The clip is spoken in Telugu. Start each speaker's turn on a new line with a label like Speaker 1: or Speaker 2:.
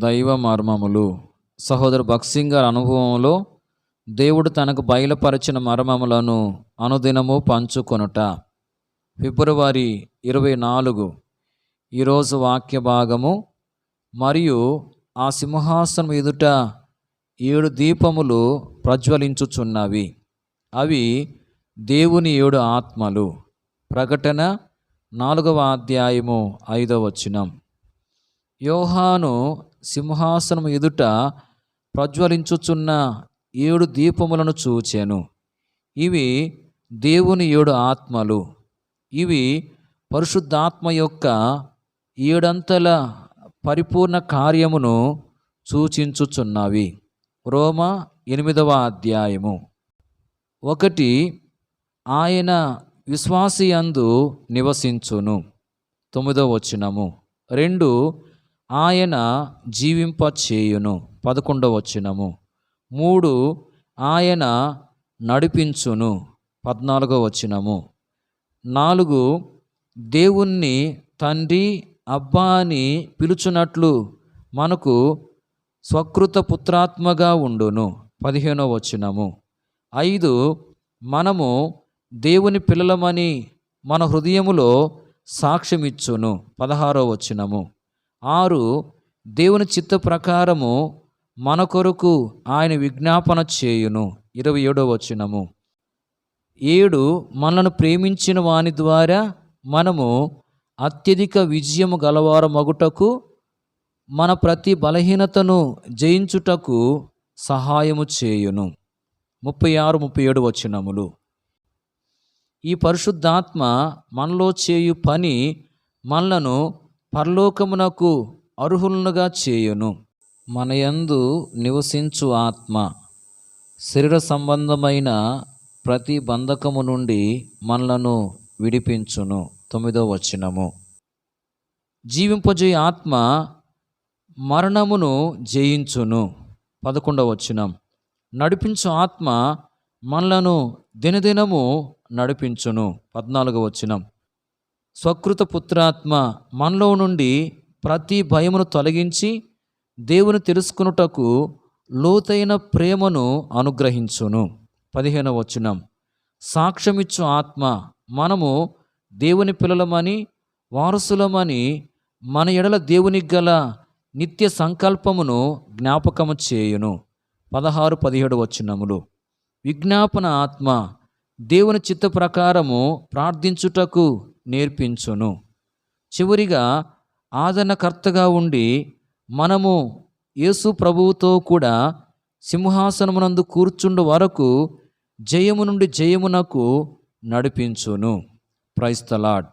Speaker 1: దైవ మర్మములు. సహోదరు భక్సింగ్ గారి అనుభవంలో దేవుడు తనకు బయలుపరిచిన మర్మములను అనుదినము పంచుకొనుట. ఫిబ్రవరి 24 ఈరోజు వాక్య భాగము. మరియు ఆ సింహాసనం ఎదుట 7 దీపములు ప్రజ్వలించుచున్నవి. అవి దేవుని 7 ఆత్మలు. ప్రకటన 4వ అధ్యాయము 5వ వచనం. యోహాను సింహాసనం ఎదుట ప్రజ్వలించుచున్న 7 దీపములను చూచెను. ఇవి దేవుని 7 ఆత్మలు. ఇవి పరిశుద్ధాత్మ యొక్క 7 పరిపూర్ణ కార్యమును సూచించుచున్నవి. రోమా 8వ అధ్యాయము. 1 ఆయన విశ్వాసియందు నివసించును 9వ వచనము. 2 ఆయన జీవింపచేయును 11వ వచనము. 3 ఆయన నడిపించును 14వ వచనము. 4 దేవుణ్ణి తండ్రి అబ్బా అని పిలుచున్నట్లు మనకు స్వకృత పుత్రాత్మగా ఉండును 15వ వచనము. 5 మనము దేవుని పిల్లలమని మన హృదయములో సాక్ష్యమిచ్చును 16వ వచనము. 6 దేవుని చిత్త ప్రకారము మన కొరకు ఆయన విజ్ఞాపన చేయును 27వ వచనము. 7 మనలను ప్రేమించిన వాని ద్వారా మనము అత్యధిక విజయము గలవారమగుటకు మన ప్రతి బలహీనతను జయించుటకు సహాయము చేయును 36-37 వచనములు. ఈ పరిశుద్ధాత్మ మనలో చేయు పని మనలను పరలోకమునకు అర్హులుగా చేయును. మన యందు నివసించు ఆత్మ శరీర సంబంధమైన ప్రతి బంధకము నుండి మనలను విడిపించును 9వ వచనము. జీవింపజేయ ఆత్మ మరణమును జయించును 11వ వచనం. నడిపించు ఆత్మ మనలను దినదినము నడిపించును 14వ వచనం. స్వకృత పుత్రాత్మ మనలో నుండి ప్రతి భయమును తొలగించి దేవుని తెలుసుకునుటకు లోతైన ప్రేమను అనుగ్రహించును 15వ వచనం. సాక్ష్యమిచ్చు ఆత్మ మనము దేవుని పిల్లలమని వారసులమని మన ఎడల దేవునికి గల నిత్య సంకల్పమును జ్ఞాపకము చేయును 16-17 వచనములు. విజ్ఞాపన ఆత్మ దేవుని చిత్త ప్రకారము ప్రార్థించుటకు నేర్పించును. చివరిగా ఆదరణకర్తగా ఉండి మనము యేసు ప్రభువుతో కూడా సింహాసనమునందు కూర్చుండు వరకు జయము నుండి జయమునకు నడిపించును. Praise the lord.